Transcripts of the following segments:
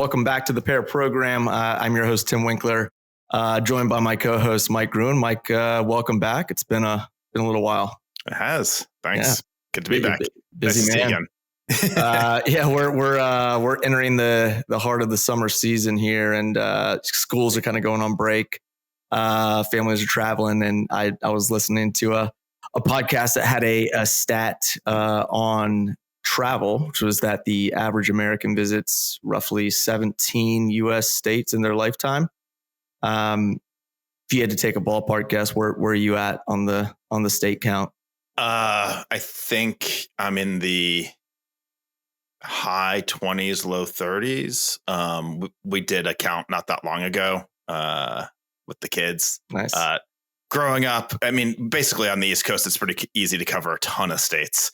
Welcome back to the Pair Program. I'm your host, Tim Winkler, joined by my co-host, Mike Gruen. Mike, welcome back. It's been a little while. It has. Thanks. Yeah. Good to be back. Busy nice man. To see you again. We're entering the heart of the summer season here, and schools are kind of going on break. Families are traveling, and I was listening to a podcast that had a stat on travel, which was that the average American visits roughly 17 U.S. states in their lifetime. If you had to take a ballpark guess, where are you at on the state count? I think I'm in the high 20s, low 30s. We did a count not that long ago with the kids. Nice. Growing up, I mean, basically on the East Coast, it's pretty easy to cover a ton of states.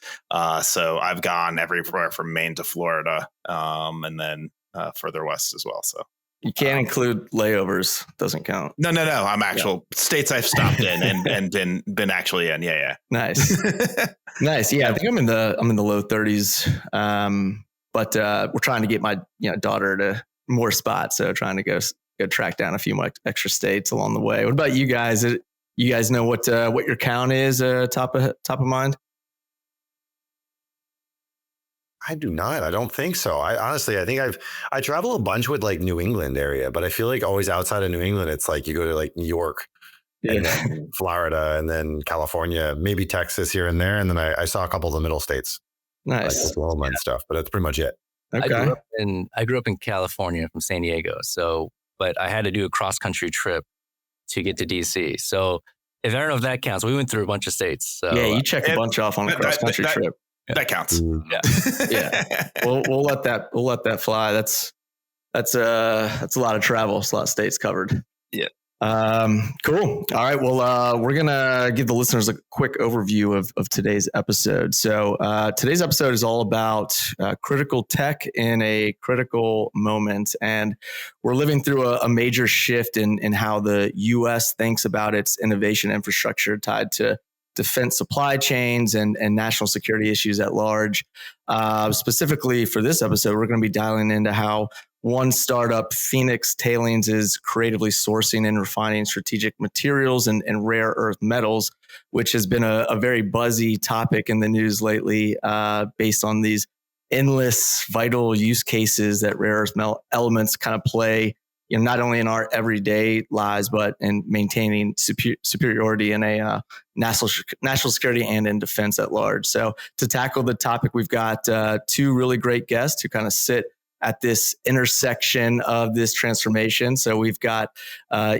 So I've gone everywhere from Maine to Florida, and then further west as well. So you can't include layovers; doesn't count. No. I'm actual states I've stopped in and been actually in. Yeah. Nice, nice. Yeah, I think I'm in the low 30s. But we're trying to get my daughter to more spots, so trying to go track down a few more extra states along the way. What about you guys? You guys know what your count is top of mind? I do not. I don't think so. I think I travel a bunch with like New England area, but I feel like always outside of New England, it's like you go to like New York and then Florida and then California, maybe Texas here and there. And then I saw a couple of the middle states. Nice. Like Oklahoma and stuff, but that's pretty much it. Okay. I grew up in California from San Diego. But I had to do a cross country trip to get to DC. So if I don't know if that counts, we went through a bunch of states. So, yeah, you check a bunch off on a cross country trip. That counts. Yeah. We'll let that fly. That's a lot of travel. It's a lot of states covered. Yeah. Cool. All right. Well, we're gonna give the listeners a quick overview of today's episode. So today's episode is all about critical tech in a critical moment, and we're living through a major shift in how the U.S. thinks about its innovation infrastructure tied to defense supply chains and national security issues at large. Specifically for this episode, we're going to be dialing into how one startup, Phoenix Tailings, is creatively sourcing and refining strategic materials and rare earth metals, which has been a very buzzy topic in the news lately, based on these endless vital use cases that rare earth elements kind of play, not only in our everyday lives, but in maintaining superiority in a national security and in defense at large. So to tackle the topic, we've got two really great guests who kind of sit at this intersection of this transformation. So we've got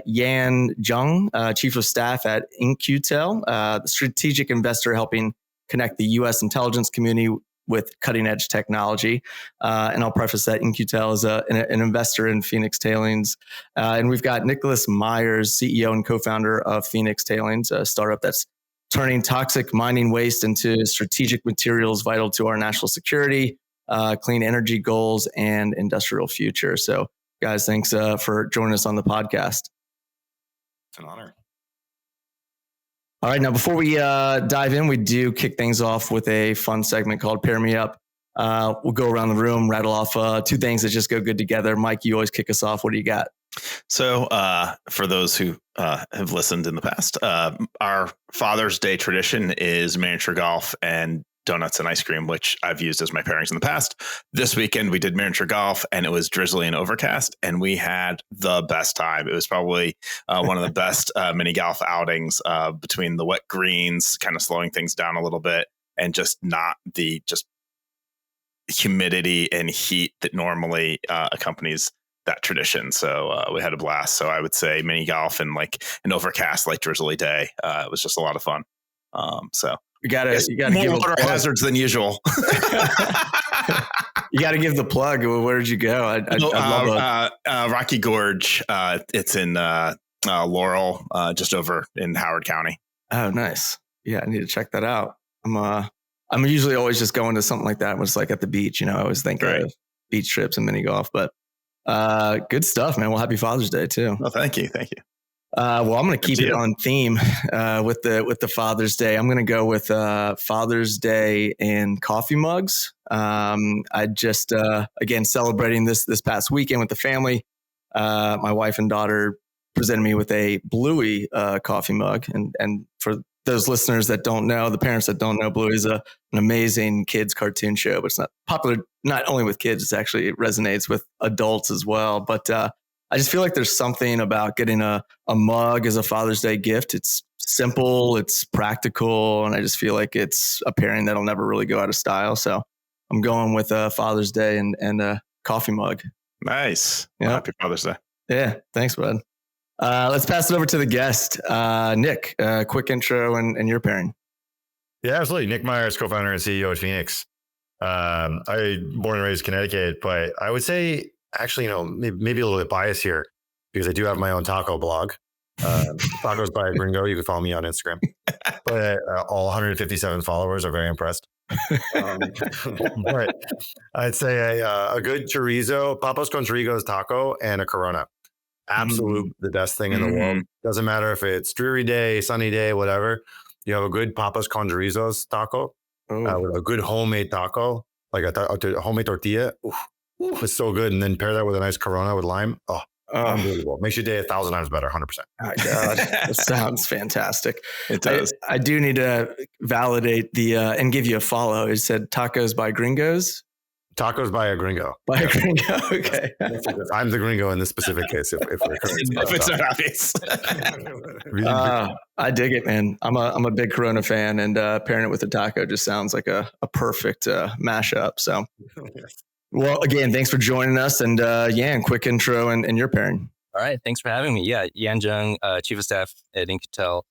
Yan Zheng, Chief of Staff at In-Q-Tel, the strategic investor helping connect the U.S. intelligence community with cutting edge technology. And I'll preface that In-Q-Tel is an investor in Phoenix Tailings. And we've got Nicholas Myers, CEO and co-founder of Phoenix Tailings, a startup that's turning toxic mining waste into strategic materials vital to our national security, clean energy goals, and industrial future. So guys, thanks for joining us on the podcast. It's an honor. All right. Now, before we dive in, we do kick things off with a fun segment called Pair Me Up. We'll go around the room, rattle off two things that just go good together. Mike, you always kick us off. What do you got? So for those who have listened in the past, our Father's Day tradition is miniature golf and donuts and ice cream, which I've used as my pairings in the past. This weekend, we did miniature golf and it was drizzly and overcast, and we had the best time. It was probably one of the best mini golf outings between the wet greens, kind of slowing things down a little bit, and just not the humidity and heat that normally accompanies that tradition. So we had a blast. So I would say mini golf and like an overcast, like drizzly day. It was just a lot of fun. So you gotta more give water hazards than usual. You got to give the plug. Where did you go? I love Rocky Gorge. It's in Laurel, just over in Howard County. Oh, nice. Yeah, I need to check that out. I'm usually always just going to something like that. Was like at the beach. I always think of beach trips and mini golf. But good stuff, man. Well, happy Father's Day too. Well, thank you. Well, I'm going to keep it on theme with the Father's Day. I'm going to go with Father's Day and coffee mugs. I just again celebrating this past weekend with the family. My wife and daughter presented me with a Bluey coffee mug, and for those listeners that don't know, the parents that don't know, Bluey is an amazing kids cartoon show, but it's not popular not only with kids. It resonates with adults as well. But I just feel like there's something about getting a mug as a Father's Day gift. It's simple, it's practical, and I just feel like it's a pairing that'll never really go out of style. So I'm going with Father's Day and a coffee mug. Nice. Well, happy Father's Day. Yeah, thanks, bud. Let's pass it over to the guest, Nick. Quick intro and your pairing. Yeah, absolutely. Nick Myers, co-founder and CEO at Phoenix. I born and raised Connecticut, but I would say actually, maybe a little bit biased here because I do have my own taco blog. Tacos by Gringo. You can follow me on Instagram. But all 157 followers are very impressed. But I'd say a good chorizo, Papas con Choricos taco, and a Corona. Absolute the best thing in the world. Doesn't matter if it's dreary day, sunny day, whatever. You have a good Papas con Chorizos taco with a good homemade taco, like a homemade tortilla. Oof, it's so good. And then pair that with a nice Corona with lime. Oh, unbelievable. Makes your day 1,000 times better, 100%. Oh my God, that sounds fantastic. It does. I do need to validate and give you a follow. It said tacos by Gringos. Tacos by a Gringo. By a Gringo, okay. I'm the Gringo in this specific case. If it's not obvious. I dig it, man. I'm a big Corona fan, and pairing it with a taco just sounds like a perfect mashup. So, well, again, thanks for joining us, and Yan, quick intro and your pairing. All right, thanks for having me. Yeah, Yan Zheng, Chief of Staff at In-Q-Tel.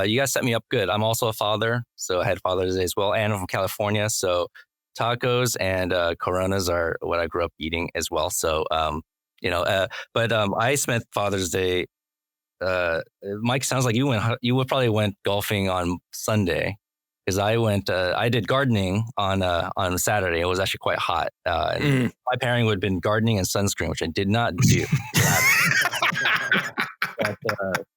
You guys set me up good. I'm also a father, so I had Father's Day as well, and I'm from California, so tacos and Coronas are what I grew up eating as well. So, I spent Father's Day. Mike, sounds like you probably went golfing on Sunday, because I did gardening on Saturday. It was actually quite hot. And my pairing would have been gardening and sunscreen, which I did not do. But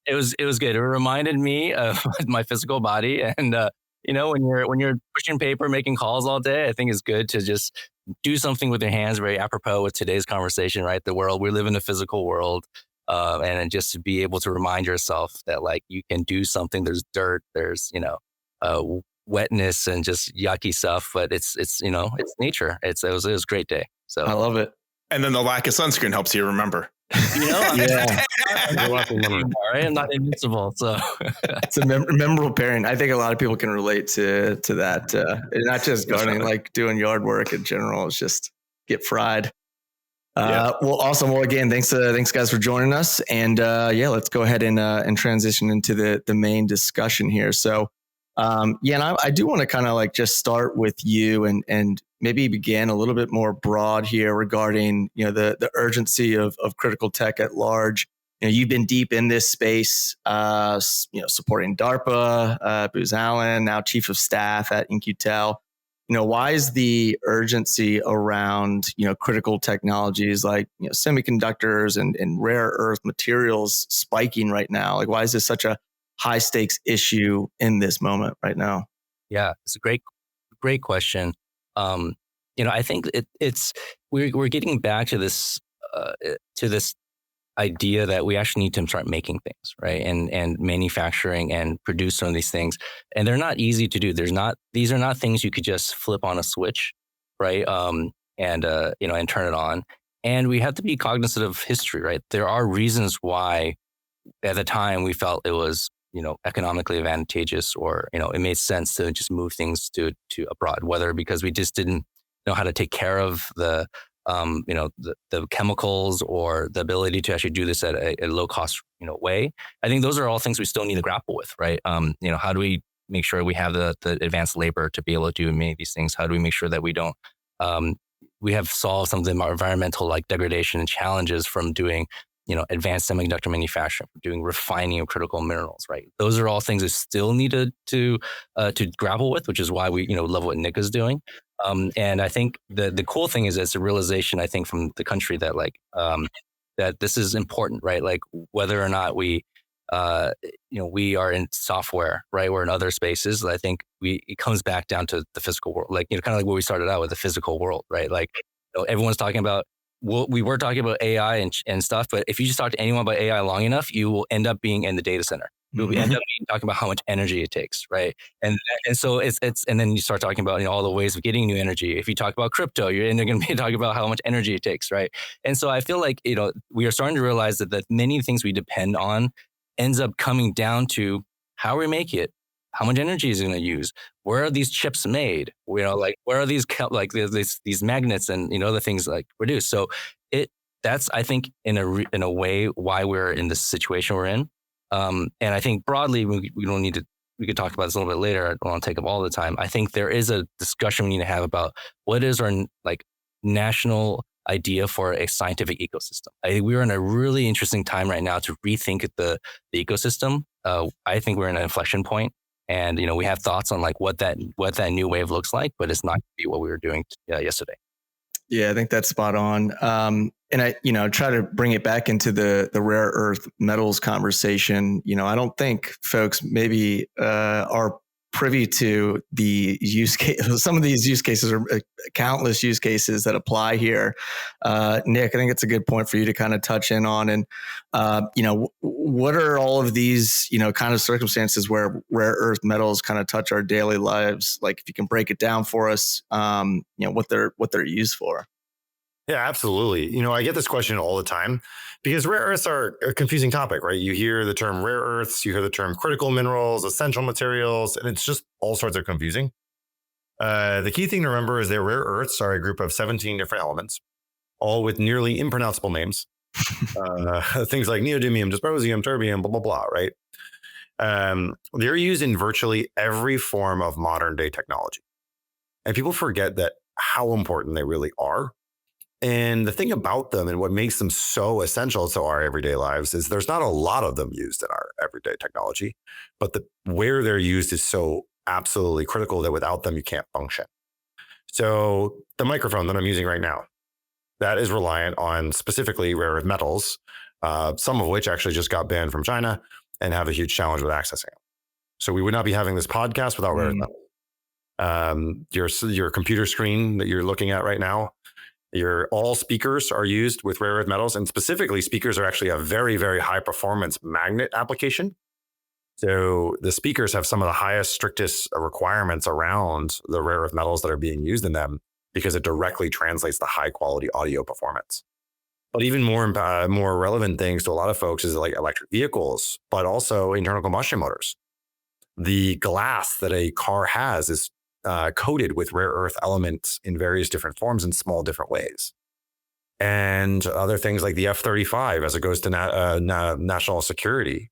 it was good. It reminded me of my physical body, and when you're pushing paper, making calls all day, I think it's good to just do something with your hands. Very apropos with today's conversation, right? We live in a physical world, and just to be able to remind yourself that like you can do something. There's dirt, there's wetness and just yucky stuff, but it's nature. It was a great day. So I love it. And then the lack of sunscreen helps you remember. I'm not invincible, so it's a memorable pairing. I think a lot of people can relate to that. Not just gardening, like doing yard work in general. It's just get fried. Well, awesome. Well, again, thanks guys for joining us. And let's go ahead and transition into the main discussion here. So, and I do want to kind of like just start with you and maybe begin a little bit more broad here regarding, the urgency of critical tech at large. You've been deep in this space, supporting DARPA, Booz Allen, now Chief of Staff at In-Q-Tel. Why is the urgency around, critical technologies like, semiconductors and rare earth materials spiking right now? Like, why is this such a high stakes issue in this moment right now? Yeah, it's a great question. I think we're getting back to this idea that we actually need to start making things, right? And manufacturing and produce some of these things. And they're not easy to do. These are not things you could just flip on a switch, right? And turn it on. And we have to be cognizant of history, right? There are reasons why at the time we felt it was, economically advantageous, or, it made sense to just move things to abroad, whether because we just didn't know how to take care of the chemicals or the ability to actually do this at a low cost, way. I think those are all things we still need to grapple with, right? How do we make sure we have the advanced labor to be able to do many of these things? How do we make sure that we don't, we have solved some of the environmental like degradation and challenges from doing, advanced semiconductor manufacturing, doing refining of critical minerals, right? Those are all things that still needed to grapple with, which is why we, love what Nick is doing. And I think the cool thing is it's a realization, I think, from the country that like, that this is important, right? Like whether or not we we are in software, right? We're in other spaces. I think it comes back down to the physical world, like, kind of like what we started out with, the physical world, right? Like, everyone's talking about, we were talking about AI and stuff, but if you just talk to anyone about AI long enough, you will end up being in the data center. You'll end up talking about how much energy it takes, right? And so it's and then you start talking about all the ways of getting new energy. If you talk about crypto, you're going to be talking about how much energy it takes, right? And so I feel like we are starting to realize that many things we depend on ends up coming down to how we make it, how much energy is it going to use, where are these chips made, where are these these magnets and other things like produced. So that's I think in a way why we're in the situation we're in. And I think broadly, we don't need to, we could talk about this a little bit later. I don't want to take up all the time. I think there is a discussion we need to have about what is our national idea for a scientific ecosystem. I think we're in a really interesting time right now to rethink the ecosystem. I think we're in an inflection point, and we have thoughts on what that new wave looks like, but it's not going to be what we were doing yesterday. Yeah, I think that's spot on. And I, try to bring it back into the rare earth metals conversation. I don't think folks maybe are privy to the use case. Some of these use cases are countless use cases that apply here. Nick, I think it's a good point for you to kind of touch in on. And, what are all of these, kind of circumstances where rare earth metals kind of touch our daily lives? Like, if you can break it down for us, what they're used for. Yeah, absolutely. I get this question all the time because rare earths are a confusing topic, right? You hear the term rare earths, you hear the term critical minerals, essential materials, and it's just all sorts of confusing. The key thing to remember is that rare earths are a group of 17 different elements, all with nearly impronounceable names. Things like neodymium, dysprosium, terbium, blah, blah, blah, right? They're used in virtually every form of modern day technology. And people forget that how important they really are. And the thing about them and what makes them so essential to our everyday lives is there's not a lot of them used in our everyday technology, but where they're used is so absolutely critical that without them, you can't function. So the microphone that I'm using right now, that is reliant on specifically rare earth metals, some of which actually just got banned from China and have a huge challenge with accessing them. So we would not be having this podcast without rare earth metals. Your computer screen that you're looking at right now, all speakers are used with rare earth metals, and specifically speakers are actually a very, very high performance magnet application. So the speakers have some of the highest, strictest requirements around the rare earth metals that are being used in them because it directly translates the high quality audio performance. But even more relevant things to a lot of folks is like electric vehicles, but also internal combustion motors. The glass that a car has is coated with rare earth elements in various different forms in small different ways. And other things like the F-35, as it goes to national security,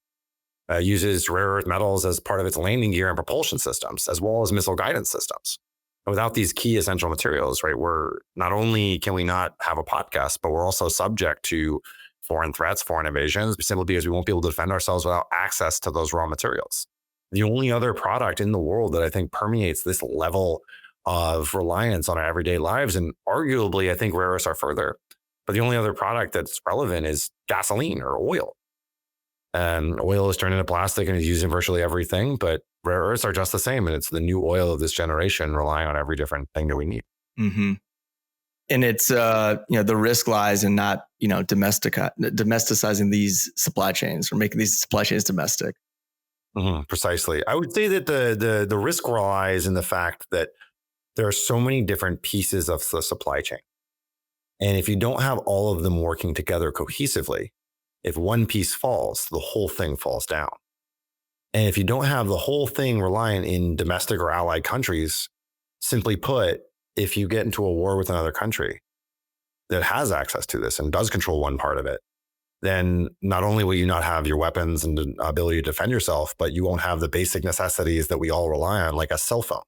uses rare earth metals as part of its landing gear and propulsion systems, as well as missile guidance systems. And without these key essential materials, right, we're not only can we not have a podcast, but we're also subject to foreign threats, foreign invasions, simply because we won't be able to defend ourselves without access to those raw materials. The only other product in the world that I think permeates this level of reliance on our everyday lives, and arguably I think rare earths are further, but the only other product that's relevant is gasoline or oil. And oil is turned into plastic and is used in virtually everything, but rare earths are just the same. And it's the new oil of this generation relying on every different thing that we need. Mm-hmm. And it's, the risk lies in not, domesticizing these supply chains or making these supply chains domestic. Mm-hmm, precisely. I would say that the risk lies in the fact that there are so many different pieces of the supply chain. And if you don't have all of them working together cohesively, if one piece falls, the whole thing falls down. And if you don't have the whole thing reliant in domestic or allied countries, simply put, if you get into a war with another country that has access to this and does control one part of it, then not only will you not have your weapons and the ability to defend yourself, but you won't have the basic necessities that we all rely on, like a cell phone.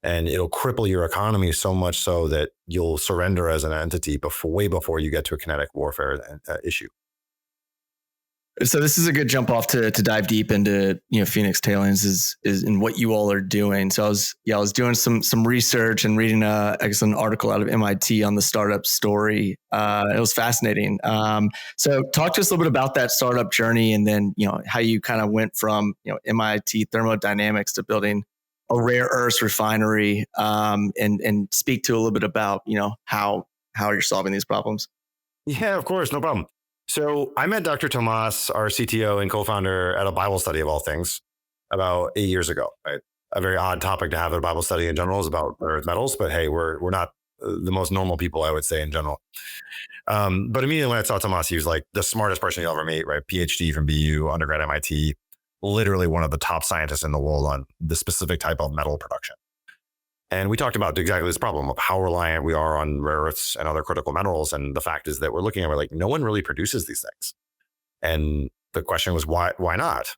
And it'll cripple your economy so much so that you'll surrender as an entity way before you get to a kinetic warfare issue. So this is a good jump off to dive deep into, Phoenix Tailings is in what you all are doing. So I was doing some research and reading an article out of MIT on the startup story. It was fascinating. So talk to us a little bit about that startup journey, and then how you kind of went from MIT thermodynamics to building a rare earths refinery, and speak to a little bit about how you're solving these problems. Yeah, of course, no problem. So I met Dr. Tomas, our CTO and co-founder, at a Bible study of all things about 8 years ago. Right? A very odd topic to have at a Bible study in general is about earth metals, but hey, we're not the most normal people, I would say, in general. But immediately when I saw Tomas, he was like the smartest person you'll ever meet, right? PhD from BU, undergrad MIT, literally one of the top scientists in the world on the specific type of metal production. And we talked about exactly this problem of how reliant we are on rare earths and other critical minerals. And the fact is that we're like, no one really produces these things. And the question was, why not?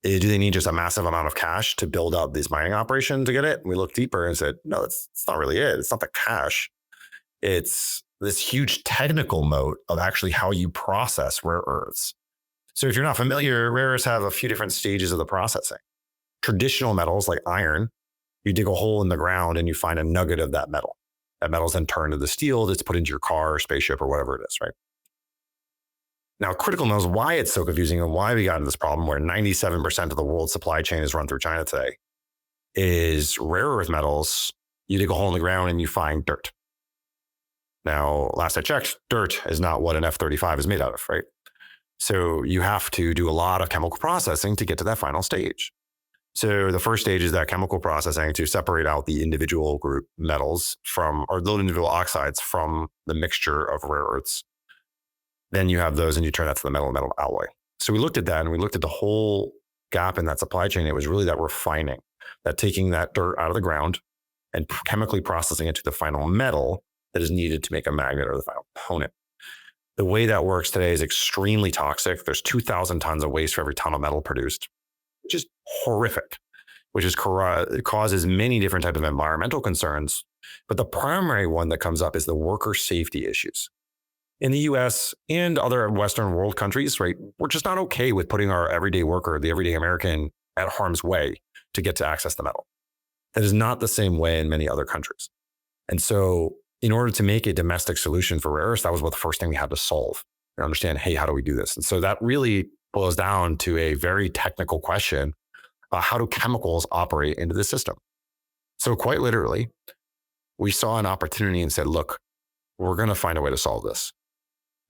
Do they need just a massive amount of cash to build up this mining operation to get it? And we looked deeper and said, no, it's not really it. It's not the cash. It's this huge technical moat of actually how you process rare earths. So if you're not familiar, rare earths have a few different stages of the processing. Traditional metals like iron, you dig a hole in the ground and you find a nugget of that metal. That metal's then turned into steel that's put into your car or spaceship or whatever it is, right? Now, critical metals, why it's so confusing and why we got into this problem where 97% of the world's supply chain is run through China today is rare earth metals. You dig a hole in the ground and you find dirt. Now, last I checked, dirt is not what an F-35 is made out of, right? So you have to do a lot of chemical processing to get to that final stage. So the first stage is that chemical processing to separate out the individual group metals or the individual oxides from the mixture of rare earths. Then you have those and you turn that to the metal alloy. So we looked at that and we looked at the whole gap in that supply chain. It was really that refining, that taking that dirt out of the ground and chemically processing it to the final metal that is needed to make a magnet or the final component. The way that works today is extremely toxic. There's 2,000 tons of waste for every ton of metal produced, which is horrific, which causes many different types of environmental concerns. But the primary one that comes up is the worker safety issues. In the US and other Western world countries, right, we're just not okay with putting our everyday worker, the everyday American, at harm's way to get to access the metal. That is not the same way in many other countries. And so in order to make a domestic solution for rare earths, that was what the first thing we had to solve and understand, hey, how do we do this? And so that really boils down to a very technical question. How do chemicals operate into the system? So quite literally, we saw an opportunity and said, look, we're going to find a way to solve this.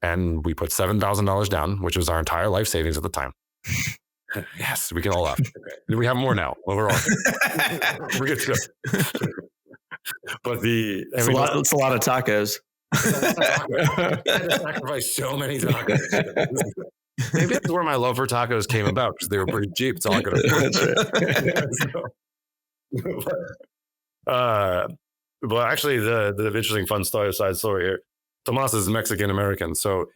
And we put $7,000 down, which was our entire life savings at the time. Yes, we can all laugh. Okay. We have more now. Overall, we're good to go. But it's a lot of tacos. I had to sacrifice so many tacos. Maybe that's where my love for tacos came about, because they were pretty cheap. It's all I could afford. But actually, the interesting side story here. Tomas is Mexican American, so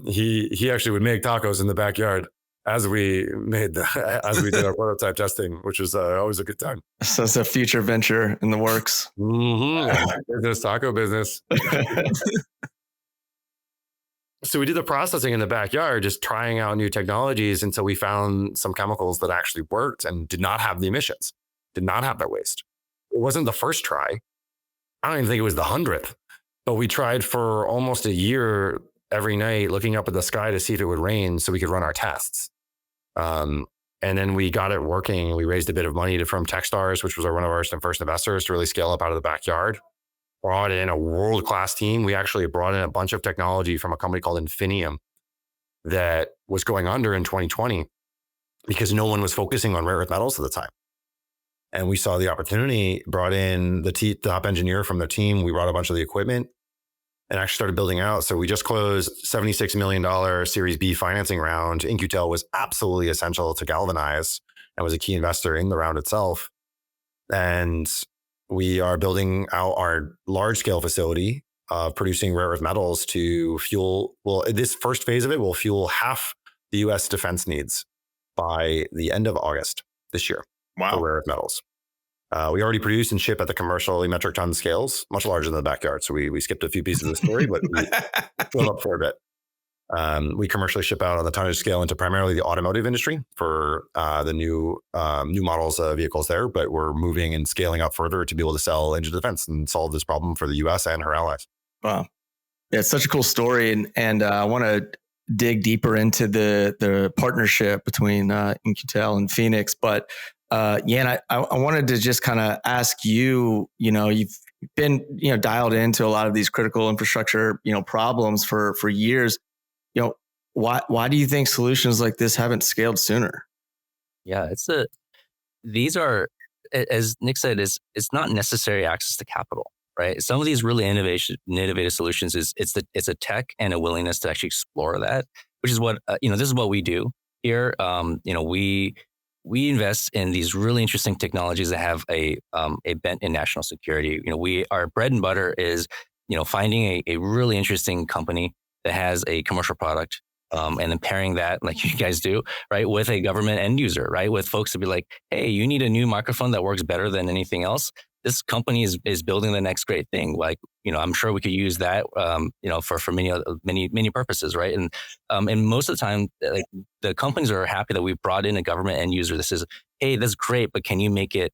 he actually would make tacos in the backyard as we did our prototype testing, which was always a good time. So it's a future venture in the works. Business, taco business. So we did the processing in the backyard, just trying out new technologies until we found some chemicals that actually worked and did not have the emissions, did not have that waste. It wasn't the first try. I don't even think it was the 100th, but we tried for almost a year every night looking up at the sky to see if it would rain so we could run our tests. And then we got it working. We raised a bit of money from Techstars, which was one of our first investors, to really scale up out of the backyard. Brought in a world-class team. We actually brought in a bunch of technology from a company called Infinium that was going under in 2020 because no one was focusing on rare earth metals at the time. And we saw the opportunity, brought in the top engineer from the team. We brought a bunch of the equipment and actually started building out. So we just closed $76 million Series B financing round. In-Q-Tel was absolutely essential to galvanize and was a key investor in the round itself. And we are building out our large scale facility producing rare earth metals to fuel. Well, this first phase of it will fuel half the US defense needs by the end of August this year. Wow. For rare earth metals. We already produce and ship at the commercial metric ton scales, much larger than the backyard. So we skipped a few pieces of the story, but we filled up for a bit. We commercially ship out on the tonnage scale into primarily the automotive industry for the new models of vehicles there, but we're moving and scaling up further to be able to sell into defense and solve this problem for the U.S. and her allies. Wow. Yeah, it's such a cool story. And I want to dig deeper into the partnership between In-Q-Tel and Phoenix. But Yan, I wanted to just kind of ask you, you've been, dialed into a lot of these critical infrastructure, problems for years. Why do you think solutions like this haven't scaled sooner? Yeah, these are, as Nick said, it's not necessary access to capital, right? Some of these really innovative solutions it's a tech and a willingness to actually explore that, which is what, this is what we do here. We invest in these really interesting technologies that have a bent in national security. Our bread and butter is, finding a really interesting company that has a commercial product, and then pairing that, like you guys do, right, with a government end user, right, with folks to be like, hey, you need a new microphone that works better than anything else. This company is building the next great thing. Like, I'm sure we could use that, for many purposes, right? And most of the time, like the companies are happy that we brought in a government end user. This is, hey, that's great, but can you make it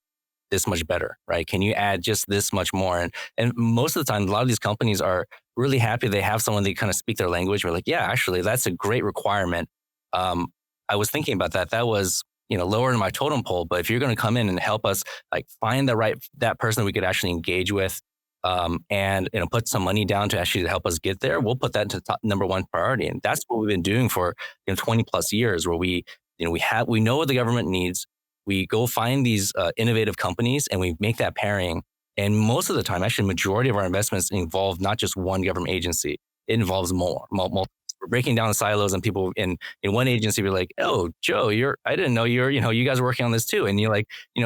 this much better, right? Can you add just this much more? And most of the time, a lot of these companies are really happy they have someone they kind of speak their language. We're like, yeah, actually, that's a great requirement. I was thinking about that. That was, lower in my totem pole. But if you're going to come in and help us like find that person that we could actually engage with, and put some money down to actually help us get there, we'll put that into top number one priority. And that's what we've been doing for 20 plus years, where we know what the government needs. We go find these innovative companies and we make that pairing. And most of the time, actually, majority of our investments involve not just one government agency. It involves more. We're breaking down the silos, and people in one agency be like, "Oh, Joe, I didn't know you guys are working on this too." And you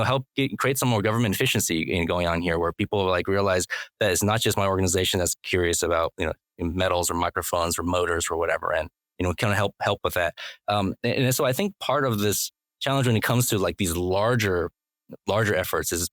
help create some more government efficiency going on here, where people like realize that it's not just my organization that's curious about metals or microphones or motors or whatever, and kind of help with that. And so I think part of this challenge when it comes to like these larger efforts is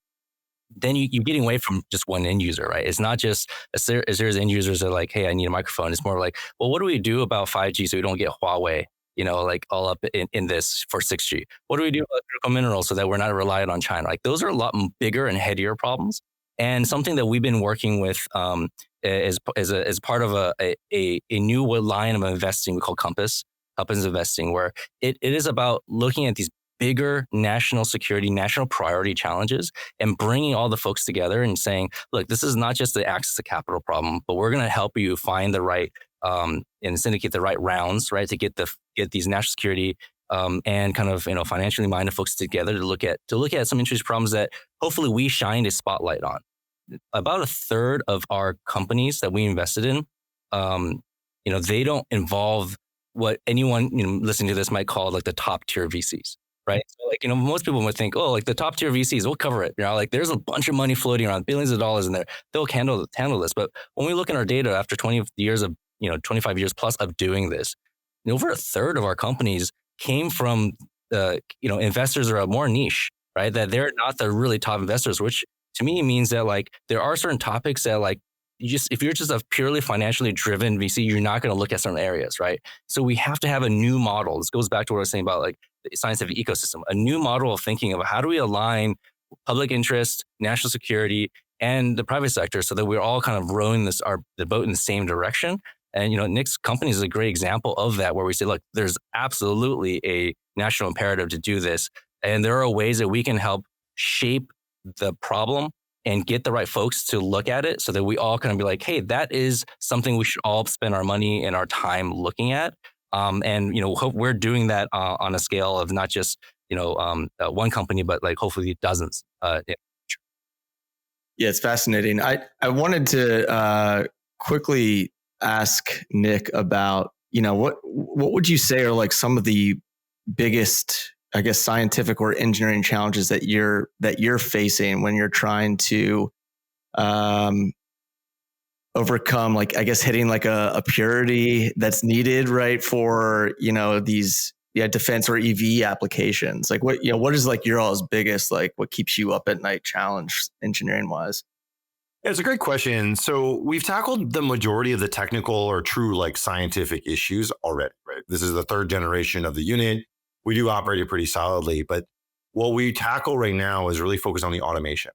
then you're getting away from just one end user, right? It's not just a series of end users that are like, hey, I need a microphone. It's more like, well, what do we do about 5G so we don't get Huawei, like all up in this for 6G? What do we do about critical minerals so that we're not reliant on China? Like those are a lot bigger and headier problems. And something that we've been working with as part of a new line of investing we call Compass investing, where it is about looking at these bigger national security, national priority challenges and bringing all the folks together and saying, look, this is not just the access to capital problem, but we're going to help you find the right and syndicate the right rounds, right, to get these national security and kind of financially minded folks together to look at some interesting problems that hopefully we shined a spotlight on. About a third of our companies that we invested in, they don't involve what anyone listening to this might call like the top tier VCs. Right. So like, most people would think, oh, like the top tier VCs, we'll cover it. Like there's a bunch of money floating around, billions of dollars in there. They'll handle this. But when we look at our data after 20 years of, 25 years plus of doing this, over a third of our companies came from, investors that are more niche, right? That they're not the really top investors, which to me means that like there are certain topics that like, if you're just a purely financially driven VC, you're not going to look at certain areas, right? So we have to have a new model. This goes back to what I was saying about like the scientific ecosystem, a new model of thinking of how do we align public interest, national security, and the private sector so that we're all kind of rowing the boat in the same direction. And, Nick's company is a great example of that, where we say, look, there's absolutely a national imperative to do this. And there are ways that we can help shape the problem and get the right folks to look at it so that we all kind of be like, hey, that is something we should all spend our money and our time looking at. And hope we're doing that on a scale of not just one company, but like hopefully dozens. Yeah, it's fascinating. I wanted to quickly ask Nick about what would you say are like some of the biggest, I guess, scientific or engineering challenges that you're facing when you're trying to overcome, like, I guess, hitting like a purity that's needed, right, for these defense or EV applications. Like what is like your all's biggest, like what keeps you up at night challenge engineering wise? It's a great question. So we've tackled the majority of the technical or true like scientific issues already, right? This is the third generation of the unit. We do operate it pretty solidly, but what we tackle right now is really focused on the automation.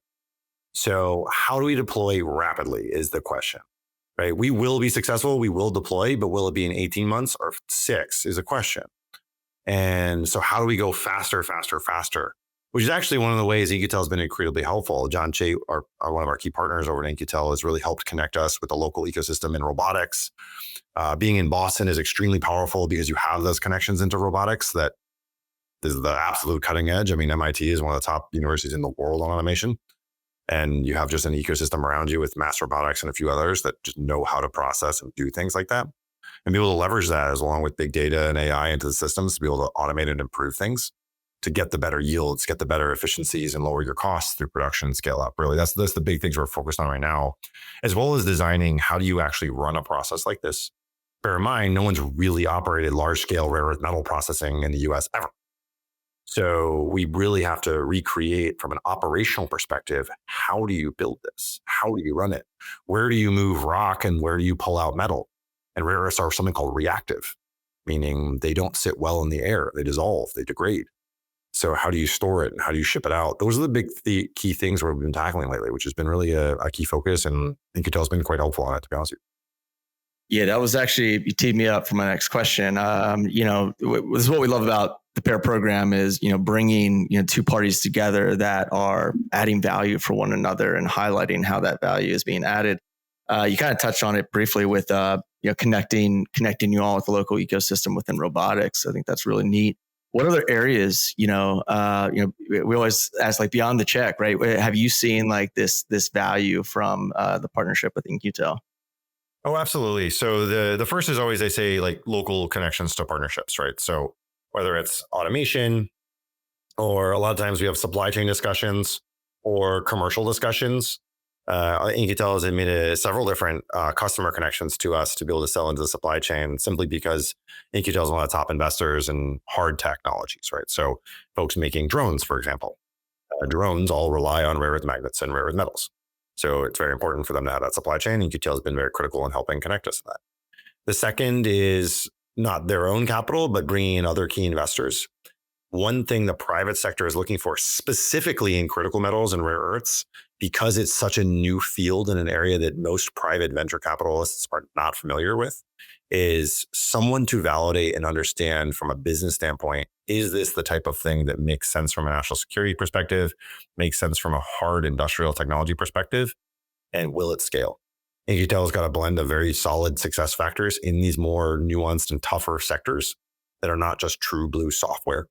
So how do we deploy rapidly is the question, right? We will be successful. We will deploy, but will it be in 18 months or 6 is a question. And so how do we go faster, which is actually one of the ways In-Q-Tel has been incredibly helpful. John Che, one of our key partners over at In-Q-Tel, has really helped connect us with the local ecosystem in robotics. Being in Boston is extremely powerful because you have those connections into robotics that is the absolute cutting edge. I mean, MIT is one of the top universities in the world on automation. And you have just an ecosystem around you with mass robotics and a few others that just know how to process and do things like that. And be able to leverage that as along with big data and AI into the systems to be able to automate and improve things to get the better yields, get the better efficiencies and lower your costs through production and scale up. Really, that's the big things we're focused on right now, as well as designing how do you actually run a process like this. Bear in mind, no one's really operated large scale rare earth metal processing in the US ever. So we really have to recreate from an operational perspective, how do you build this? How do you run it? Where do you move rock and where do you pull out metal? And rare earths are something called reactive, meaning they don't sit well in the air. They dissolve, they degrade. So how do you store it and how do you ship it out? Those are the key things we've been tackling lately, which has been really a key focus. And In-Q-Tel has been quite helpful on it, to be honest with you. Yeah, that was actually, you teed me up for my next question. This is what we love about the pair program is, bringing, two parties together that are adding value for one another and highlighting how that value is being added. You kind of touched on it briefly with, connecting you all with the local ecosystem within robotics. I think that's really neat. What other areas, we always ask like beyond the check, right? Have you seen like this value from the partnership with In-Q-Tel? Oh, absolutely. So the first is always, they say, like local connections to partnerships, right? So whether it's automation or a lot of times we have supply chain discussions or commercial discussions. In-Q-Tel has made several different customer connections to us to be able to sell into the supply chain simply because In-Q-Tel is one of the top investors in hard technologies, right? So folks making drones, for example, drones all rely on rare earth magnets and rare earth metals. So it's very important for them to have that supply chain. In-Q-Tel has been very critical in helping connect us to that. The second is not their own capital, but bringing in other key investors. One thing the private sector is looking for specifically in critical metals and rare earths, because it's such a new field in an area that most private venture capitalists are not familiar with, is someone to validate and understand from a business standpoint, is this the type of thing that makes sense from a national security perspective, makes sense from a hard industrial technology perspective, and will it scale? In-Q-Tel has got a blend of very solid success factors in these more nuanced and tougher sectors that are not just true blue software.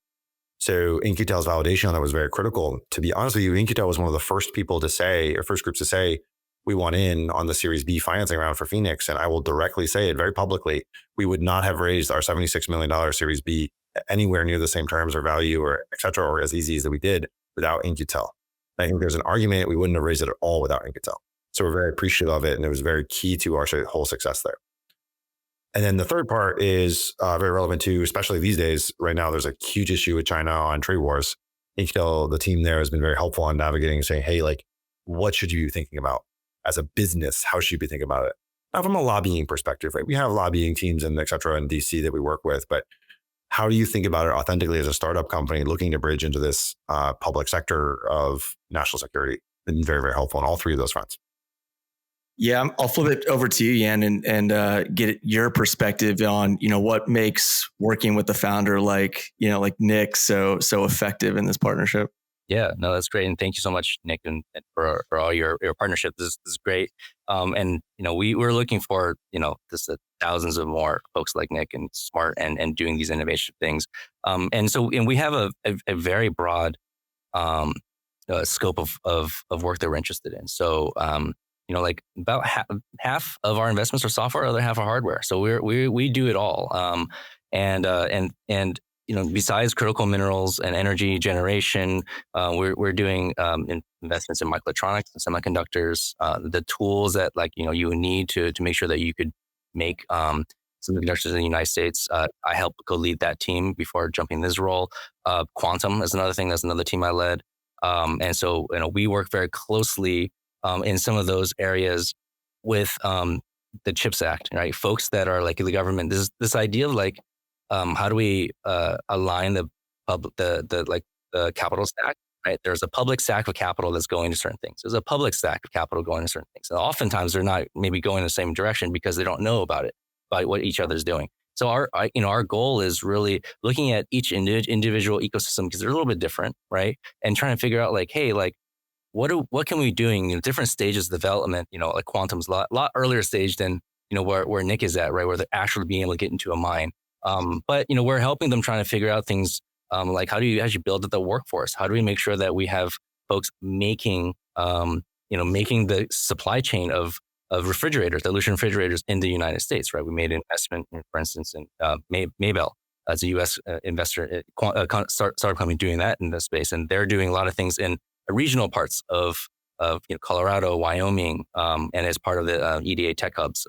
So In-Q-Tel's validation on that was very critical. To be honest with you, In-Q-Tel was one of the first people to say, or first groups to say, we want in on the Series B financing round for Phoenix. And I will directly say it very publicly. We would not have raised our $76 million Series B anywhere near the same terms or value or et cetera, or as easy as that we did without In-Q-Tel. I think there's an argument we wouldn't have raised it at all without In-Q-Tel. So we're very appreciative of it. And it was very key to our whole success there. And then the third part is very relevant to, especially these days. Right now, there's a huge issue with China on trade wars. In-Q-Tel, the team there has been very helpful on navigating and saying, hey, like, what should you be thinking about as a business? How should you be thinking about it? Not from a lobbying perspective, right? We have lobbying teams and et cetera in DC that we work with, but how do you think about it authentically as a startup company looking to bridge into this public sector of national security? Been very, very helpful on all three of those fronts. Yeah, I'll flip it over to you, Yan, and get your perspective on, what makes working with the founder like Nick so effective in this partnership. Yeah, no, that's great. And thank you so much, Nick, and for all your partnership. This is great. And, we're looking for, just thousands of more folks like Nick and smart and doing these innovation things. And we have a very broad scope of work that we're interested in. So, like about half of our investments are software, other half are hardware. So we do it all. And besides critical minerals and energy generation, we're doing investments in microelectronics and semiconductors, the tools that you need to make sure that you could make semiconductors in the United States. I helped co-lead that team before jumping this role. Quantum is another thing. That's another team I led. And so we work very closely in some of those areas with the CHIPS Act, right? Folks that are like in the government, this idea of like, how do we align the capital stack, right? There's a public stack of capital that's going to certain things. There's a public stack of capital going to certain things. And oftentimes they're not maybe going in the same direction because they don't know about what each other's doing. So our goal is really looking at each individual ecosystem because they're a little bit different, right? And trying to figure out like, hey, like what can we be doing in different stages of development? Like quantum's a lot earlier stage than where Nick is at, right? Where they're actually being able to get into a mine. But we're helping them trying to figure out things like how do you actually build the workforce? How do we make sure that we have folks making the supply chain of refrigerators, dilution refrigerators in the United States, right? We made an investment, for instance, in Maybell as a U.S. investor, startup company doing that in this space, and they're doing a lot of things in regional parts of Colorado, Wyoming, and as part of the EDA Tech Hubs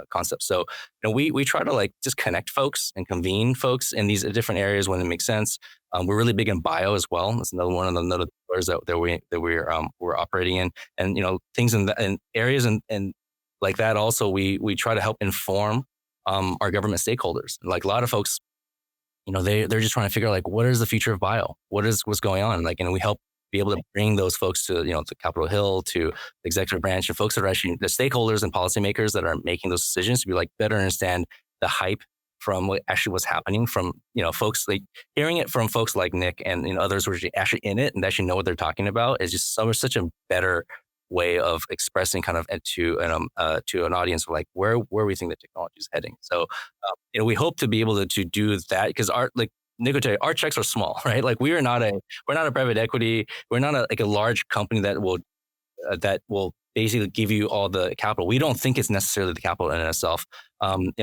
concept. So we try to like just connect folks and convene folks in these different areas when it makes sense. We're really big in bio as well. That's another one of the pillars that we're operating in, and things in areas and like that. Also, we try to help inform our government stakeholders. Like a lot of folks, they're just trying to figure out like what is the future of bio, what's going on, like, and we help be able to bring those folks to to Capitol Hill, to the executive branch, and folks that are actually the stakeholders and policymakers that are making those decisions to be like better understand the hype from what's happening from folks, like hearing it from folks like Nick and others who are actually in it and actually know what they're talking about is just such a better way of expressing kind of to an audience of like where we think the technology is heading. So we hope to be able to do that because Nick will tell you, our checks are small, right? Like we're not a private equity. We're not a large company that will basically give you all the capital. We don't think it's necessarily the capital in itself.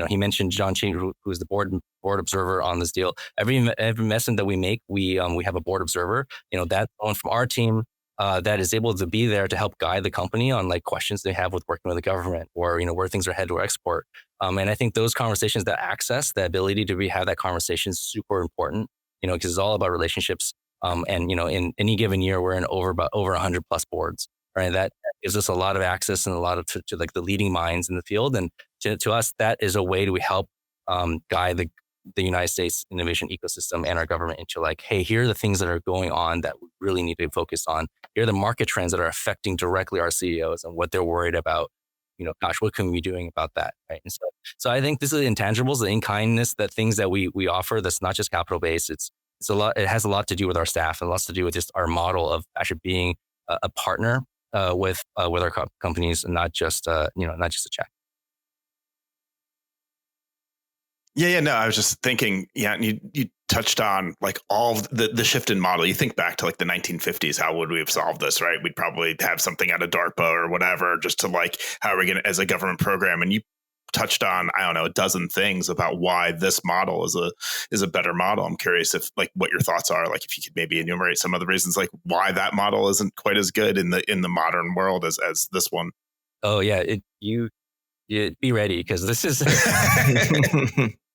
He mentioned John Chi, who's the board observer on this deal. Every investment that we make, we have a board observer. That's someone from our team that is able to be there to help guide the company on like questions they have with working with the government or where things are headed or export. And I think those conversations, that access, the ability to have that conversation is super important, because it's all about relationships. And, in any given year, we're in over 100 plus boards, right? That gives us a lot of access and a lot of to like the leading minds in the field. And to us, that is a way to help guide the United States innovation ecosystem and our government into like, hey, here are the things that are going on that we really need to focus on. Here are the market trends that are affecting directly our CEOs and what they're worried about. Gosh, what can we be doing about that? Right. And so I think this is the intangibles, the in-kindness, that things that we offer that's not just capital based. It's a lot. It has a lot to do with our staff and lots to do with just our model of actually being a partner with our companies and not just a check. Yeah. No, I was just thinking, and you touched on like all the shift in model. You think back to like the 1950s, how would we have solved this, right? We'd probably have something out of DARPA or whatever, just to like, how are we going to, as a government program? And you touched on, I don't know, a dozen things about why this model is a better model. I'm curious if like what your thoughts are, like if you could maybe enumerate some of the reasons like why that model isn't quite as good in the modern world as this one. Oh yeah. You be ready because this is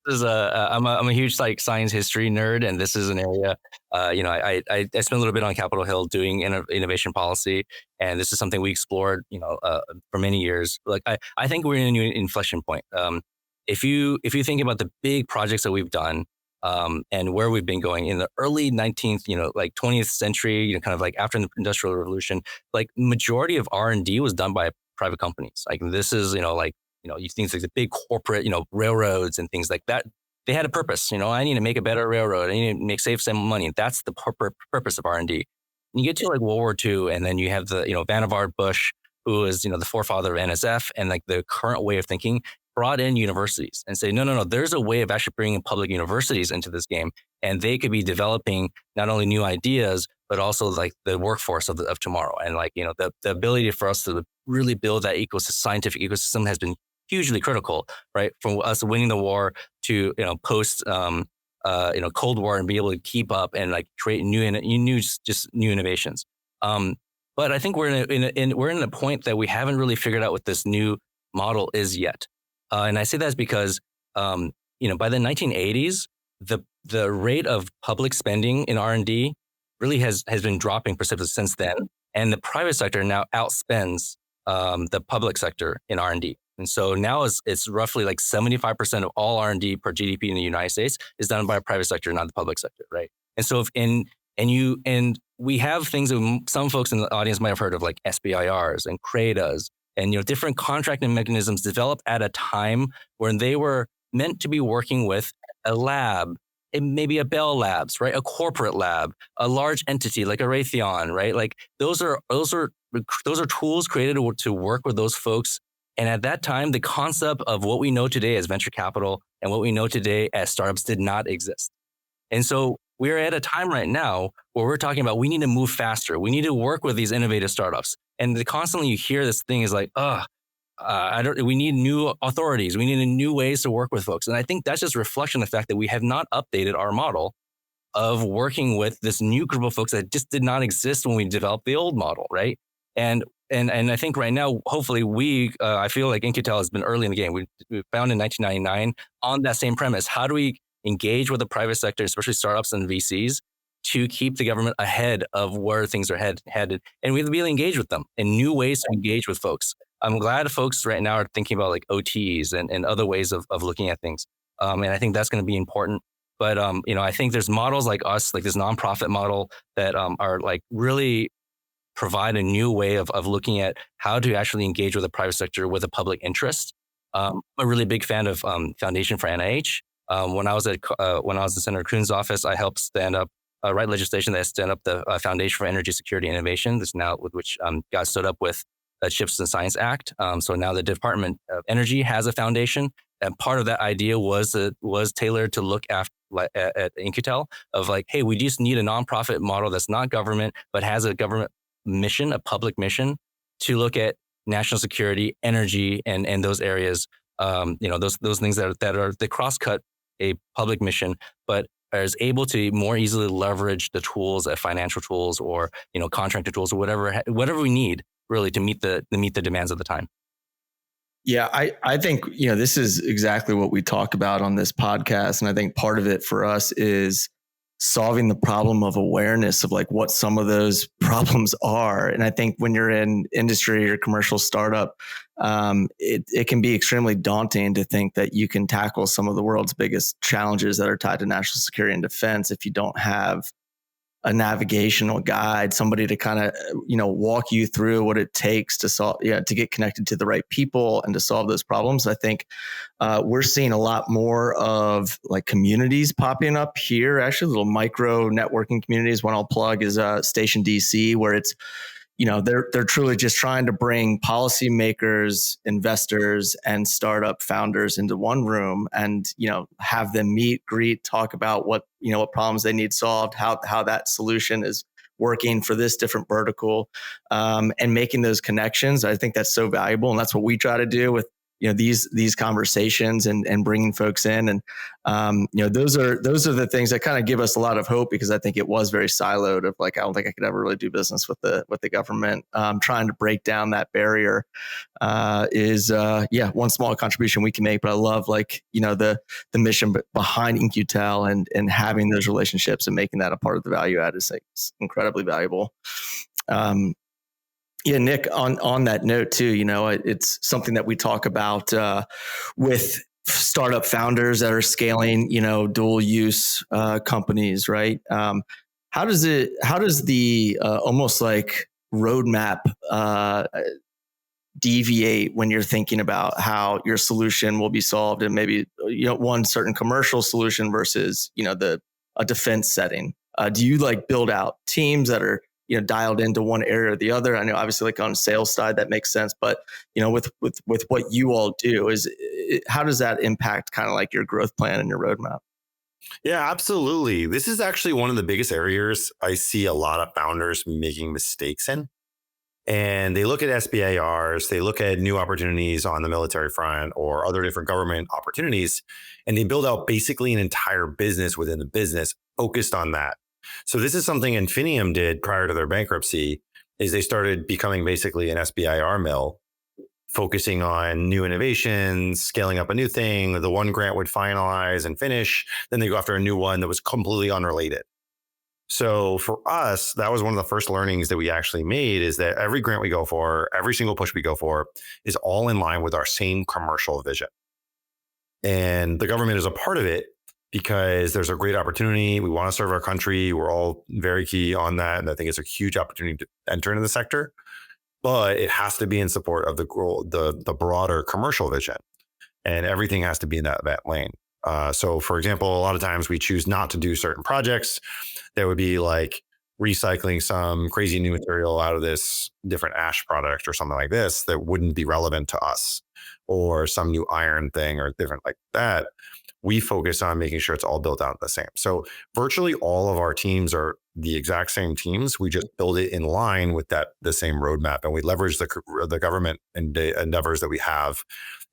I'm a huge like science history nerd, and this is an area I spent a little bit on Capitol Hill doing innovation policy, and this is something we explored for many years. Like I think we're in a new inflection point. If you think about the big projects that we've done and where we've been going in the early 19th, like 20th century, kind of like after the Industrial Revolution, like majority of R&D was done by private companies. Like this is you think like the big corporate, railroads and things like that. They had a purpose. I need to make a better railroad. I need to save some money. That's the purpose of R&D. And you get to like World War II, and then you have the Vannevar Bush, who is the forefather of NSF, and like the current way of thinking brought in universities and say, no. There's a way of actually bringing public universities into this game, and they could be developing not only new ideas but also like the workforce of tomorrow. And like the ability for us to really build that scientific ecosystem has been hugely critical, right? From us winning the war to post Cold War and be able to keep up and like create new innovations. But I think we're in a point that we haven't really figured out what this new model is yet. And I say that because by the 1980s, the rate of public spending in R&D really has been dropping precipitously since then, and the private sector now outspends the public sector in R&D. And so now it's roughly like 75% of all R&D per GDP in the United States is done by a private sector, not the public sector, right? And so and we have things that some folks in the audience might have heard of, like SBIRs and CRADAs, and different contracting mechanisms developed at a time when they were meant to be working with a lab, maybe a Bell Labs, right? A corporate lab, a large entity like a Raytheon, right? Like those are tools created to work with those folks. And at that time, the concept of what we know today as venture capital and what we know today as startups did not exist. And so we're at a time right now where we're talking about we need to move faster. We need to work with these innovative startups. And constantly you hear this thing is like, we need new authorities. We need new ways to work with folks. And I think that's just a reflection of the fact that we have not updated our model of working with this new group of folks that just did not exist when we developed the old model, right? And I think right now, hopefully I feel like In-Q-Tel has been early in the game. We found in 1999 on that same premise. How do we engage with the private sector, especially startups and VCs, to keep the government ahead of where things are headed? And we really engage with them in new ways to engage with folks. I'm glad folks right now are thinking about like OTs and other ways of looking at things. And I think that's going to be important. But, I think there's models like us, like this nonprofit model that are like really provide a new way of looking at how to actually engage with the private sector with a public interest. I'm a really big fan of Foundation for NIH. When I was in Senator Grun's office, I helped write legislation that stand up the Foundation for Energy Security and Innovation. This now which got stood up with the CHIPS and Science Act. So now the Department of Energy has a foundation, and part of that idea was tailored to look at In-Q-Tel of like, hey, we just need a nonprofit model that's not government but has a government mission, a public mission, to look at national security, energy, and those areas. Those things that cross-cut a public mission, but is able to more easily leverage the tools, financial tools, or contractor tools, or whatever we need really to meet the demands of the time. Yeah, I think this is exactly what we talk about on this podcast, and I think part of it for us is solving the problem of awareness of like what some of those problems are. And I think when you're in industry or commercial startup, it can be extremely daunting to think that you can tackle some of the world's biggest challenges that are tied to national security and defense if you don't have a navigational guide, somebody to kind of, walk you through what it takes to solve, to get connected to the right people and to solve those problems. I think we're seeing a lot more of like communities popping up here, actually little micro networking communities. One I'll plug is Station DC, where it's, they're truly just trying to bring policymakers, investors, and startup founders into one room and, have them meet, greet, talk about what problems they need solved, how that solution is working for this different vertical, and making those connections. I think that's so valuable. And that's what we try to do with, these conversations and bringing folks in. And, those are the things that kind of give us a lot of hope, because I think it was very siloed of like, I don't think I could ever really do business with the government. Trying to break down that barrier is one small contribution we can make. But I love the mission behind In-Q-Tel and having those relationships and making that a part of the value add is like incredibly valuable. Yeah, Nick, on that note too, it's something that we talk about with startup founders that are scaling, dual use companies, right? How does the almost like roadmap deviate when you're thinking about how your solution will be solved and maybe, one certain commercial solution versus, a defense setting? Do you like build out teams that are dialed into one area or the other? I know obviously like on the sales side, that makes sense, but with what you all do, how does that impact kind of like your growth plan and your roadmap? Yeah, absolutely. This is actually one of the biggest areas I see a lot of founders making mistakes in. And they look at SBIRs, they look at new opportunities on the military front or other different government opportunities, and they build out basically an entire business within the business focused on that. So this is something Infinium did prior to their bankruptcy, is they started becoming basically an SBIR mill, focusing on new innovations, scaling up a new thing. The one grant would finalize and finish. Then they go after a new one that was completely unrelated. So for us, that was one of the first learnings that we actually made, is that every grant we go for, every single push we go for, is all in line with our same commercial vision. And the government is a part of it because there's a great opportunity. We want to serve our country. We're all very key on that. And I think it's a huge opportunity to enter into the sector, but it has to be in support of the broader commercial vision. And everything has to be in that lane. So for example, a lot of times we choose not to do certain projects that would be like recycling some crazy new material out of this different ash product or something like this that wouldn't be relevant to us, or some new iron thing or different like that. We focus on making sure it's all built out the same. So virtually all of our teams are the exact same teams. We just build it in line with the same roadmap, and we leverage the government and the endeavors that we have,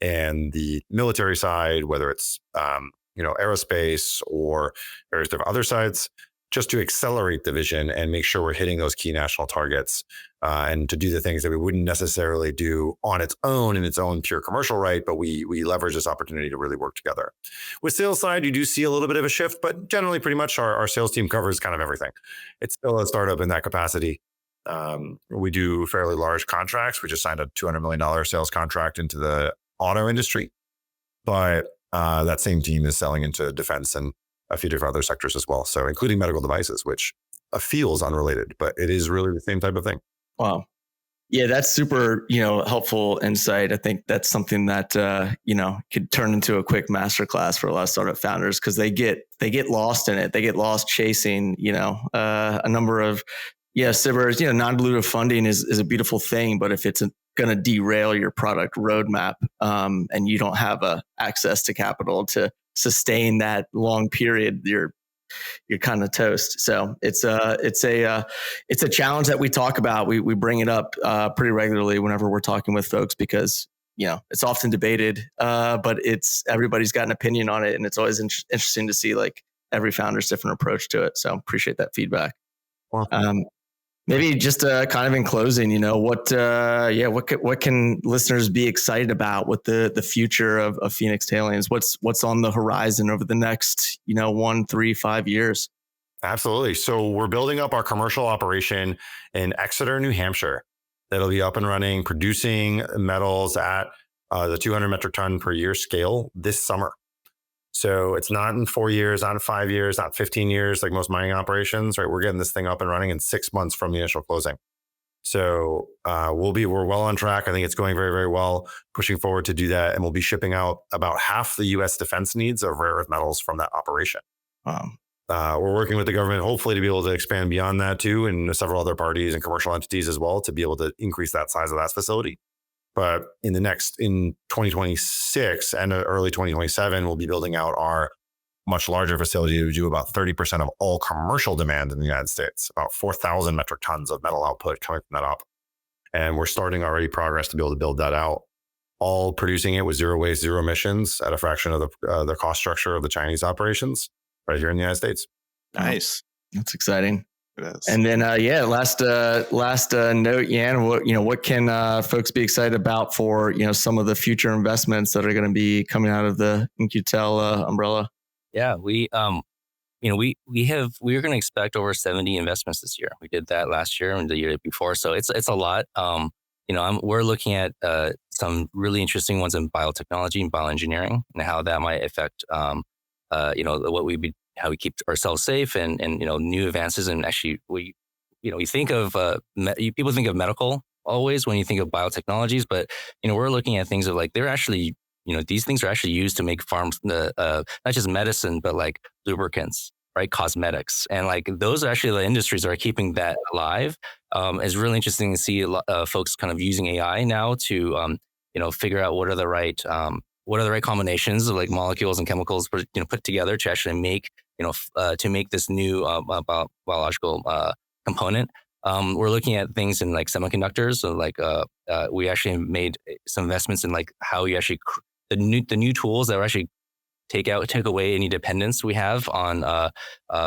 and the military side, whether it's aerospace or various different other sides, just to accelerate the vision and make sure we're hitting those key national targets, and to do the things that we wouldn't necessarily do on its own in its own pure commercial right, but we leverage this opportunity to really work together. With sales side, you do see a little bit of a shift, but generally pretty much our sales team covers kind of everything. It's still a startup in that capacity. We do fairly large contracts. We just signed a $200 million sales contract into the auto industry, but that same team is selling into defense and a few different other sectors as well. So including medical devices, which feels unrelated, but it is really the same type of thing. Wow. Yeah, that's super, helpful insight. I think that's something that, could turn into a quick masterclass for a lot of startup founders, because they get lost in it. They get lost chasing, a number of, SBIRs. Non-dilutive funding is a beautiful thing, but if it's going to derail your product roadmap, and you don't have access to capital to sustain that long period, you're kind of toast. So it's a challenge that we talk about. We bring it up pretty regularly whenever we're talking with folks, because it's often debated, but everybody's got an opinion on it, and it's always interesting to see like every founder's different approach to it. So appreciate that feedback. Well, maybe just kind of in closing, what can listeners be excited about with the future of Phoenix Tailings? What's on the horizon over the next 1, 3, 5 years? Absolutely. So we're building up our commercial operation in Exeter, New Hampshire. That'll be up and running, producing metals at the 200 metric ton per year scale this summer. So it's not in 4 years, not in 5 years, not 15 years like most mining operations, right? We're getting this thing up and running in 6 months from the initial closing. So we're well on track. I think it's going very, very well, pushing forward to do that. And we'll be shipping out about half the US defense needs of rare earth metals from that operation. We're working with the government, hopefully, to be able to expand beyond that too, and several other parties and commercial entities as well, to be able to increase that size of that facility. But in 2026 and early 2027, we'll be building out our much larger facility to do about 30% of all commercial demand in the United States, about 4,000 metric tons of metal output coming from that up. And we're starting already progress to be able to build that out, all producing it with zero waste, zero emissions at a fraction of the cost structure of the Chinese operations right here in the United States. Nice. That's exciting. It is. And then, last note, Yan, what can folks be excited about for, some of the future investments that are going to be coming out of the In-Q-Tel umbrella? Yeah, we are going to expect over 70 investments this year. We did that last year and the year before. So it's a lot. We're looking at some really interesting ones in biotechnology and bioengineering, and how that might affect, how we keep ourselves safe, and new advances. And actually, you think of people think of medical always when you think of biotechnologies, but we're looking at things of like they're actually these things are actually used to make farms not just medicine, but like lubricants, right? Cosmetics, and like those are actually the industries that are keeping that alive. It's really interesting to see a lot of folks kind of using AI now to figure out what are the right combinations of like molecules and chemicals put together to actually make this new biological component. We're looking at things in like semiconductors. So like we actually made some investments in like how you actually the new tools that will actually take away any dependence we have on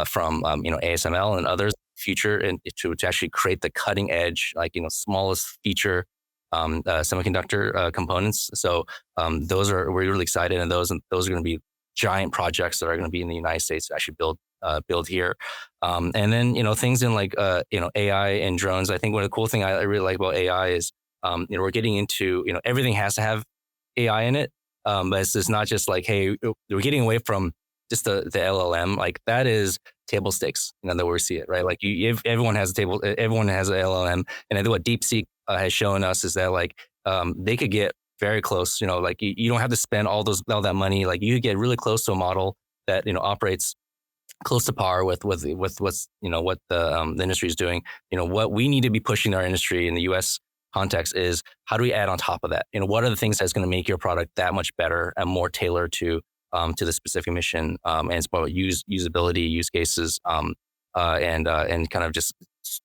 from ASML and others future, and to actually create the cutting edge, like smallest feature semiconductor components. So we're really excited, and those are going to be giant projects that are going to be in the United States to actually build build here. And then, things in like, AI and drones. I think one of the cool thing I really like about AI is, we're getting into, everything has to have AI in it. But it's not just like, hey, we're getting away from just the LLM. Like that is table stakes, the way we see it, right? Like everyone has everyone has an LLM. And I think what DeepSeek has shown us is that like, they could get very close, like you don't have to spend all that money. Like you could get really close to a model that, operates close to par with what's, what the industry is doing. What we need to be pushing our industry in the US context is how do we add on top of that? What are the things that's going to make your product that much better and more tailored to the specific mission, and it's about usability, use cases, and kind of just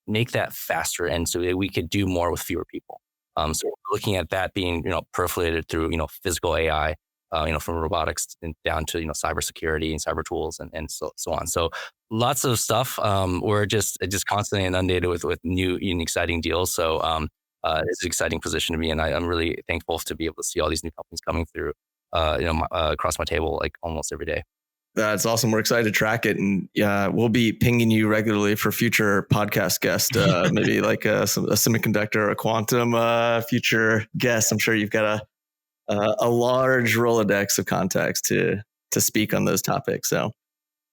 make that faster, and so that we could do more with fewer people. So we're looking at that being perforated through physical AI, from robotics down to cybersecurity and cyber tools and so on. So lots of stuff. We're just constantly inundated with new and exciting deals. So it's an exciting position to be in. I'm really thankful to be able to see all these new companies coming through, across my table like almost every day. That's awesome. We're excited to track it, and we'll be pinging you regularly for future podcast guests. Maybe like a semiconductor or a quantum future guest. I'm sure you've got a large Rolodex of contacts to speak on those topics. So,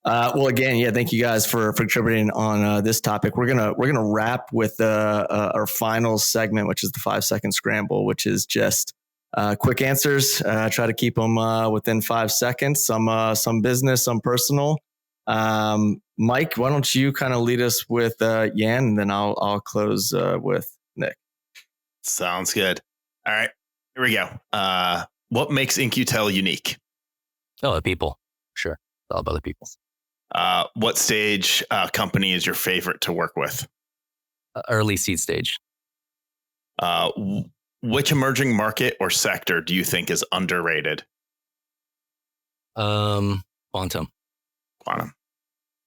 well, again, yeah, thank you guys for contributing on this topic. We're gonna wrap with our final segment, which is the 5-second scramble, which is just quick answers. Try to keep them within 5 seconds. Some business, some personal. Mike, why don't you kind of lead us with Yan, and then I'll close with Nick. Sounds good. All right, here we go. What makes In-Q-Tel unique? Oh, the people. Sure, it's all about the people. What stage company is your favorite to work with? Early seed stage. Which emerging market or sector do you think is underrated? Quantum.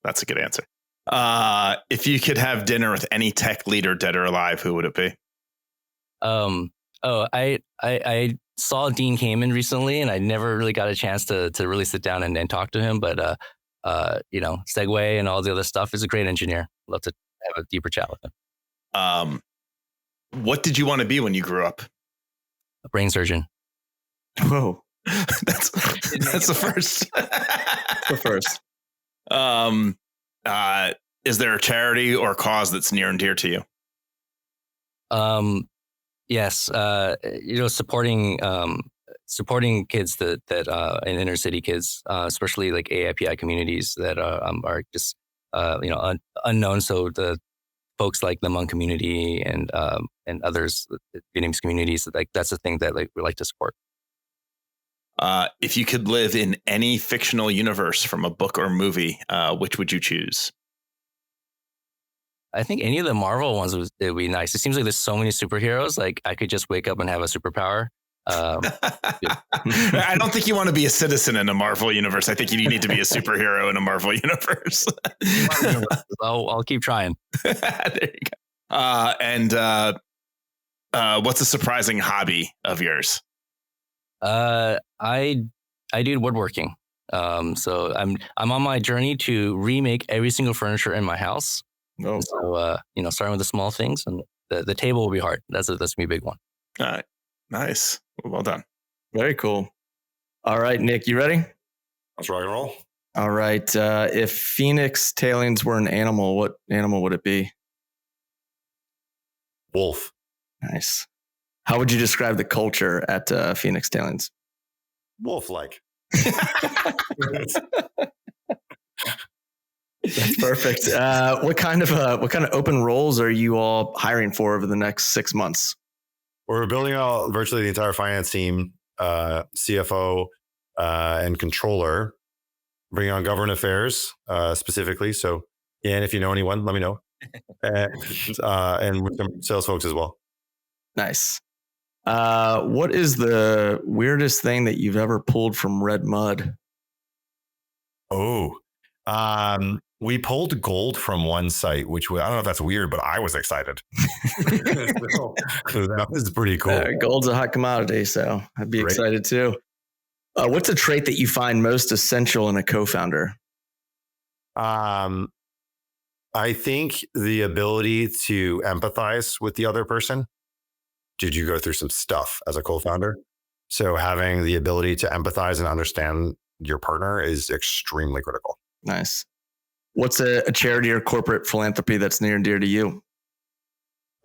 That's a good answer. If you could have dinner with any tech leader, dead or alive, who would it be? I saw Dean Kamen recently, and I never really got a chance to really sit down and talk to him. But Segway and all the other stuff, is a great engineer. Love to have a deeper chat with him. What did you want to be when you grew up? A brain surgeon. Whoa, that's the first. the first. Is there a charity or cause that's near and dear to you? Yes. Supporting kids that in inner city kids, especially like AIPI communities that are just unknown. So the folks like the Hmong community and others, Vietnamese communities, like that's the thing that like we like to support. If you could live in any fictional universe from a book or movie, which would you choose? I think any of the Marvel ones would be nice. It seems like there's so many superheroes. Like I could just wake up and have a superpower. I don't think you want to be a citizen in a Marvel universe. I think you need to be a superhero in a Marvel universe. I'll keep trying. There you go. And what's a surprising hobby of yours? I do woodworking. So I'm on my journey to remake every single furniture in my house. Oh. So starting with the small things, and the table will be hard. That's gonna be a big one. All right. Nice. Well done. Very cool. All right, Nick, you ready? Let's rock and roll. All right. If Phoenix Tailings were an animal, what animal would it be? Wolf. Nice. How would you describe the culture at Phoenix Tailings? Wolf-like. That's perfect. What kind of open roles are you all hiring for over the next 6 months? We're building out virtually the entire finance team, CFO, and controller. Bringing on government affairs specifically. So, yeah, and if you know anyone, let me know. And with some sales folks as well. Nice. What is the weirdest thing that you've ever pulled from red mud? Oh, we pulled gold from one site, which I don't know if that's weird, but I was excited. That was pretty cool. Gold's a hot commodity, so I'd be excited too. What's a trait that you find most essential in a co-founder? I think the ability to empathize with the other person. Did you go through some stuff as a co-founder? So having the ability to empathize and understand your partner is extremely critical. Nice. What's a charity or corporate philanthropy that's near and dear to you?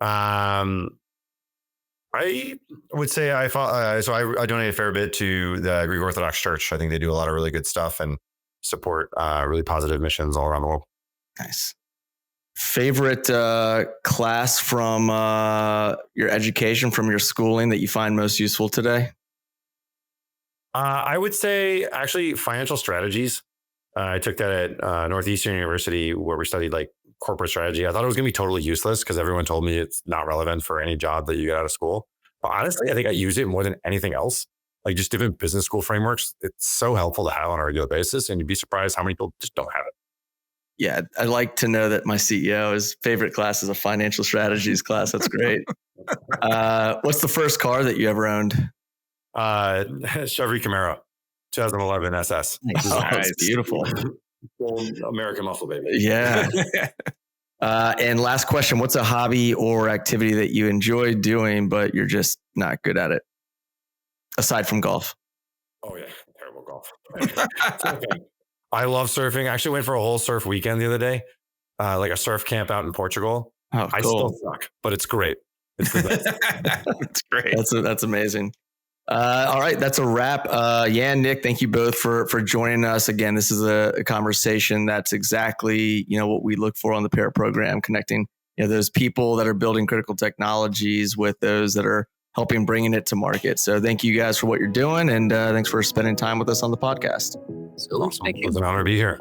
I would say I donate a fair bit to the Greek Orthodox Church. I think they do a lot of really good stuff and support really positive missions all around the world. Nice. Favorite class from your education, from your schooling that you find most useful today? I would say actually financial strategies. I took that at Northeastern University where we studied like corporate strategy. I thought it was going to be totally useless because everyone told me it's not relevant for any job that you get out of school. But honestly, I think I use it more than anything else. Like just different business school frameworks. It's so helpful to have on a regular basis. And you'd be surprised how many people just don't have it. Yeah, I like to know that my CEO's favorite class is a financial strategies class. That's great. What's the first car that you ever owned? Chevy Camaro, 2011 SS. It's beautiful. American muscle, baby. Yeah. And last question, what's a hobby or activity that you enjoy doing, but you're just not good at it? Aside from golf. Oh yeah, terrible golf. I love surfing. I actually went for a whole surf weekend the other day, like a surf camp out in Portugal. Oh, cool. I still suck, but it's great. It's the best. That's great. That's amazing. All right, that's a wrap. Yan, Nick, thank you both for joining us. Again, this is a conversation that's exactly what we look for on the pair program, connecting those people that are building critical technologies with those that are helping bringing it to market. So thank you guys for what you're doing, and thanks for spending time with us on the podcast. So awesome. Thank you. It was an honor to be here.